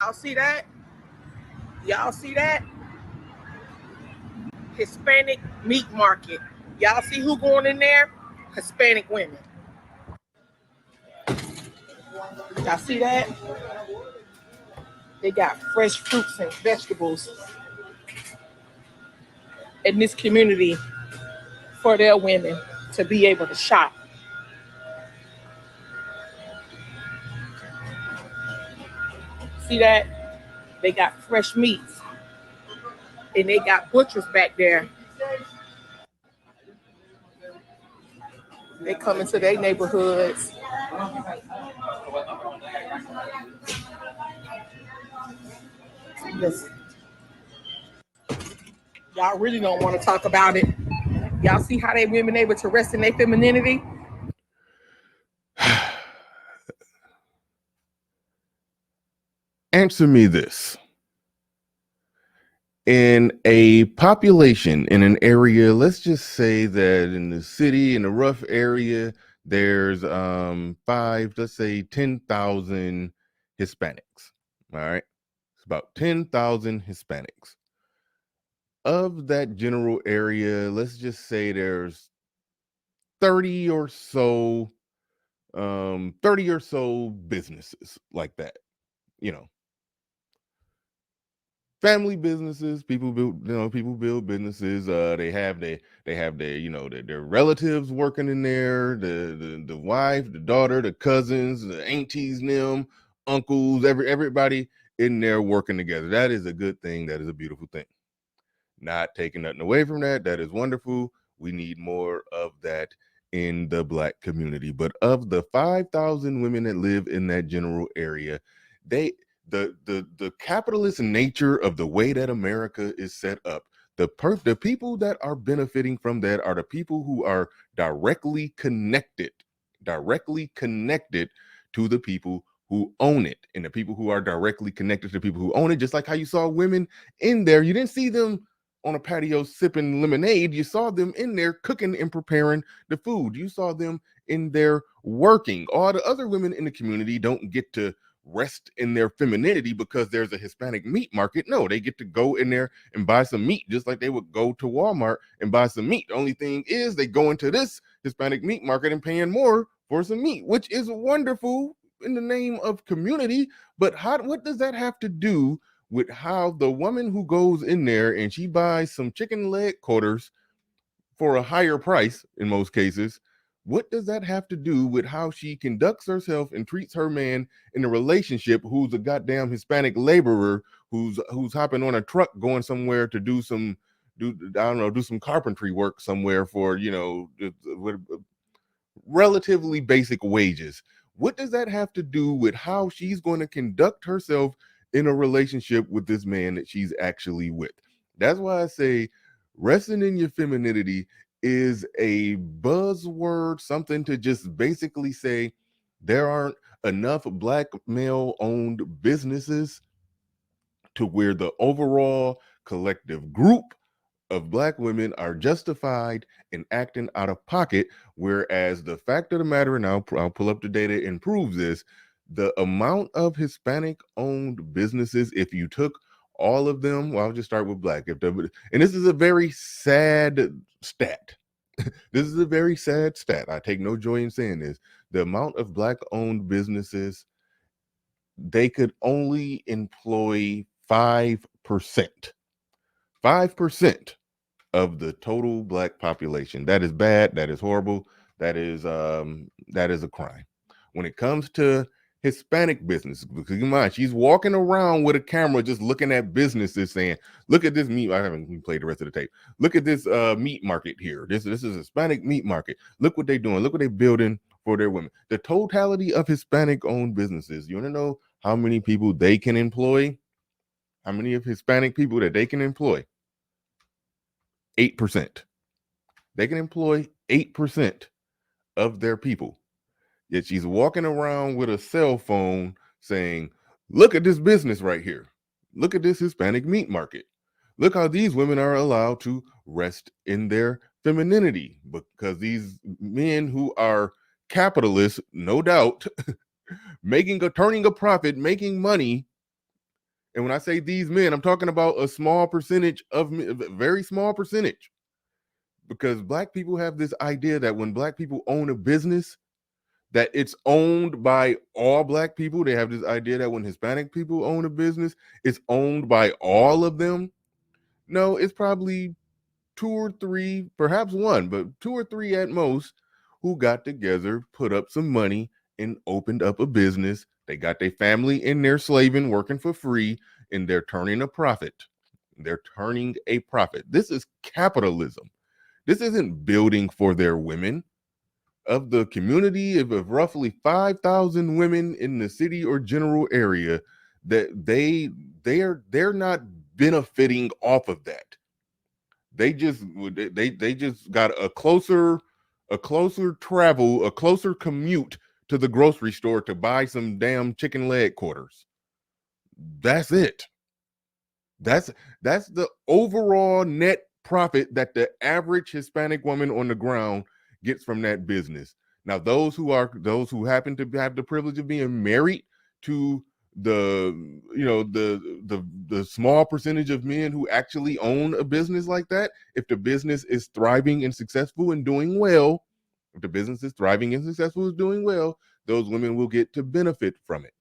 Y'all see that? Y'all see that? Hispanic meat market. Y'all see who going in there? Hispanic women. Y'all see that? They got fresh fruits and vegetables in this community for their women to be able to shop. See that? They got fresh meats and they got butchers back there. They come into their neighborhoods. Listen, y'all really don't want to talk about it. Y'all see how they women able to rest in their femininity? Answer me this. In a population, in an area, let's just say that in the city, in a rough area, there's let's say 10,000 Hispanics. All right. It's about 10,000 Hispanics. Of that general area, let's just say there's 30 or so 30 or so businesses like that, you know, family businesses. People build businesses. They have their, their relatives working in there, the wife, the daughter, the cousins, the aunties, them uncles, everybody in there working together. That is a good thing. That is a beautiful thing. Not taking nothing away from that. That is wonderful. We need more of that in the Black community. But of the 5,000 women that live in that general area, they the capitalist nature of the way that America is set up, the people that are benefiting from that are the people who are directly connected to the people who own it, and the people who are directly connected to the people who own it. Just like how you saw women in there, you didn't see them on a patio sipping lemonade. You saw them in there cooking and preparing the food. You saw them in there working. All the other women in the community don't get to rest in their femininity because there's a Hispanic meat market. No, they get to go in there and buy some meat just like they would go to Walmart and buy some meat. The only thing is they go into this Hispanic meat market and paying more for some meat, which is wonderful in the name of community. But what does that have to do with how the woman who goes in there and she buys some chicken leg quarters for a higher price in most cases? What does that have to do with how she conducts herself and treats her man in a relationship who's a goddamn Hispanic laborer who's hopping on a truck going somewhere to do some carpentry work somewhere for, relatively basic wages? What does that have to do with how she's going to conduct herself in a relationship with this man that she's actually with? That's why I say resting in your femininity is a buzzword, something to just basically say there aren't enough Black male owned businesses to where the overall collective group of Black women are justified in acting out of pocket. Whereas the fact of the matter, and I'll pull up the data and prove this, the amount of Hispanic owned businesses, if you took all of them, well, I'll just start with Black. And this is a very sad stat. This is a very sad stat. I take no joy in saying this. The amount of Black owned businesses, they could only employ 5%. 5% of the total Black population. That is bad. That is horrible. That is a crime. When it comes to Hispanic business, because keep in mind, she's walking around with a camera just looking at businesses saying, look at this meat. I haven't even played the rest of the tape. Look at this meat market here. This is Hispanic meat market. Look what they're doing. Look what they're building for their women. The totality of Hispanic owned businesses. You want to know how many people they can employ? How many of Hispanic people that they can employ? 8%. They can employ 8% of their people. Yet she's walking around with a cell phone saying, look at this business right here. Look at this Hispanic meat market. Look how these women are allowed to rest in their femininity, because these men who are capitalists, no doubt, turning a profit, making money, And when I say these men, I'm talking about a small percentage of a very small percentage, because black people have this idea that when black people own a business, that it's owned by all black people. They have this idea that when Hispanic people own a business, it's owned by all of them. No, it's probably two or three, perhaps one, but two or three at most, who got together, put up some money, and opened up a business. They got their family in there slaving, working for free, and they're turning a profit. They're turning a profit. This is capitalism. This isn't building for their women. Of the community of roughly 5,000 women in the city or general area, that they're not benefiting off of that. They just got a closer travel, a closer commute to the grocery store to buy some damn chicken leg quarters. That's it. That's the overall net profit that the average Hispanic woman on the ground gets from that business. Now, those who happen to have the privilege of being married to the the small percentage of men who actually own a business like that, if the business is thriving and successful and doing well, if the business is thriving and successful is doing well, those women will get to benefit from it.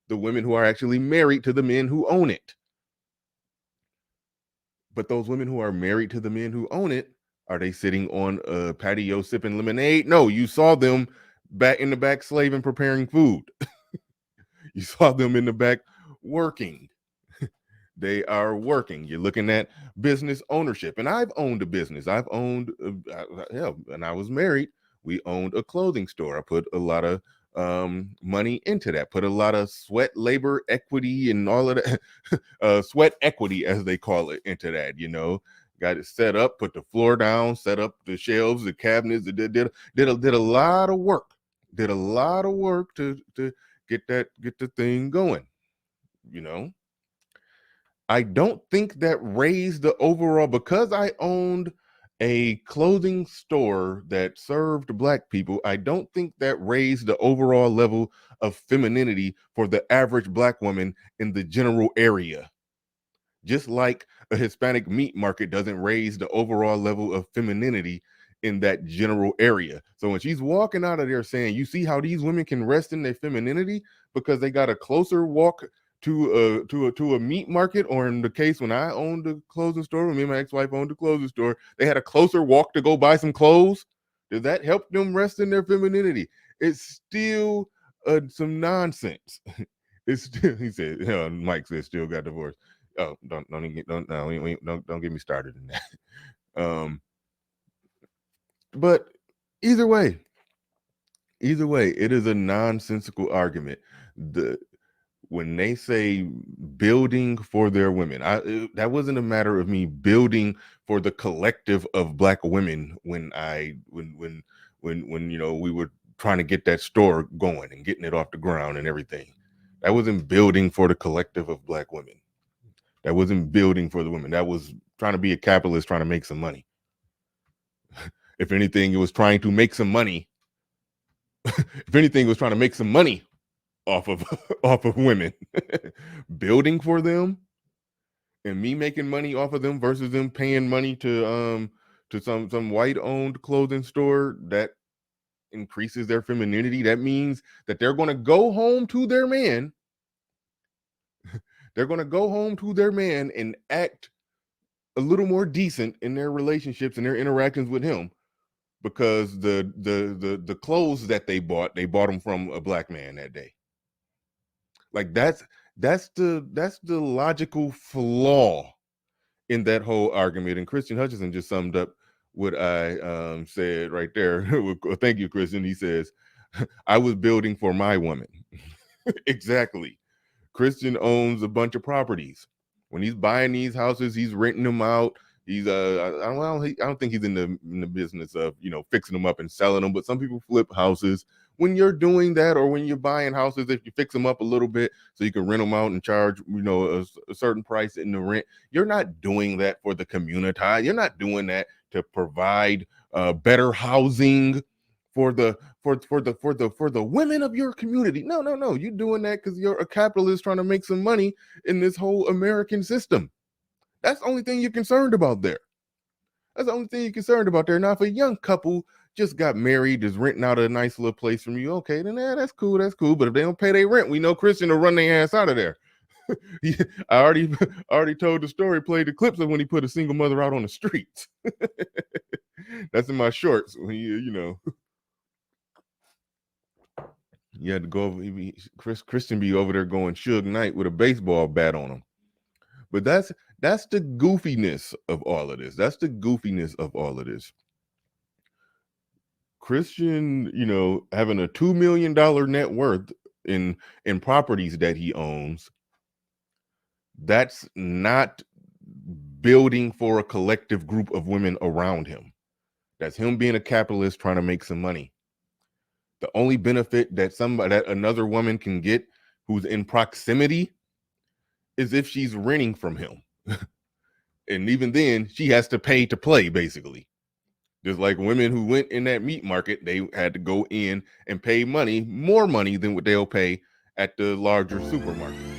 The women who are actually married to the men who own it. But those women who are married to the men who own it, are they sitting on a patio sipping lemonade? No, you saw them back in the back slaving, preparing food. You saw them in the back working. They are working. You're looking at business ownership. And I've owned a business. I've owned, hell, and I was married. We owned a clothing store. I put a lot of money into that, put a lot of sweat, labor, equity, and all of that, sweat equity, as they call it, into that, Got it set up, put the floor down, set up the shelves, the cabinets, did a lot of work. Did a lot of work to get the thing going, you know. I don't think that raised the overall, because I owned a clothing store that served black people. I don't think that raised the overall level of femininity for the average black woman in the general area. Just like a Hispanic meat market doesn't raise the overall level of femininity in that general area. So when she's walking out of there saying, you see how these women can rest in their femininity because they got a closer walk to a meat market, or in the case when I owned the clothing store, when me and my ex-wife owned the clothing store, they had a closer walk to go buy some clothes. Did that help them rest in their femininity? It's still some nonsense. It's still, he said, Mike said, still got divorced. Oh, don't get me started in that. Um, but either way, it is a nonsensical argument. The When they say building for their women, that wasn't a matter of me building for the collective of black women when we were trying to get that store going and getting it off the ground and everything. That wasn't building for the collective of black women. That wasn't building for the women. That was trying to be a capitalist, trying to make some money. If anything, it was trying to make some money. If anything, it was trying to make some money off of off of women. Building for them and me making money off of them versus them paying money to some white owned clothing store that increases their femininity. That means that they're going to go home to their man. They're going to go home to their man and act a little more decent in their relationships and their interactions with him, because the clothes that they bought them from a black man that day. Like that's the logical flaw in that whole argument. And Christian Hutchinson just summed up what I said right there. Thank you, Christian. He says, I was building for my woman. Exactly. Christian owns a bunch of properties. When he's buying these houses, he's renting them out. He's I don't think he's in the business of fixing them up and selling them. But some people flip houses. When you're doing that, or when you're buying houses, if you fix them up a little bit so you can rent them out and charge a certain price in the rent, you're not doing that for the community. You're not doing that to provide better housing for for the women of your community. No, no, no. You're doing that because you're a capitalist trying to make some money in this whole American system. That's the only thing you're concerned about there. That's the only thing you're concerned about there. Now, if a young couple just got married, is renting out a nice little place from you, okay, then that's cool, that's cool. But if they don't pay their rent, we know Christian will run their ass out of there. I already told the story, played the clips of when he put a single mother out on the streets. That's in my shorts. When you had to go over. Christian be over there going Suge Knight with a baseball bat on him. But that's the goofiness of all of this. That's the goofiness of all of this. Christian, having a $2 million net worth in properties that he owns, that's not building for a collective group of women around him. That's him being a capitalist trying to make some money. The only benefit that another woman can get who's in proximity is if she's renting from him. And even then, she has to pay to play, basically. Just like women who went in that meat market, they had to go in and pay money, more money than what they'll pay at the larger supermarket.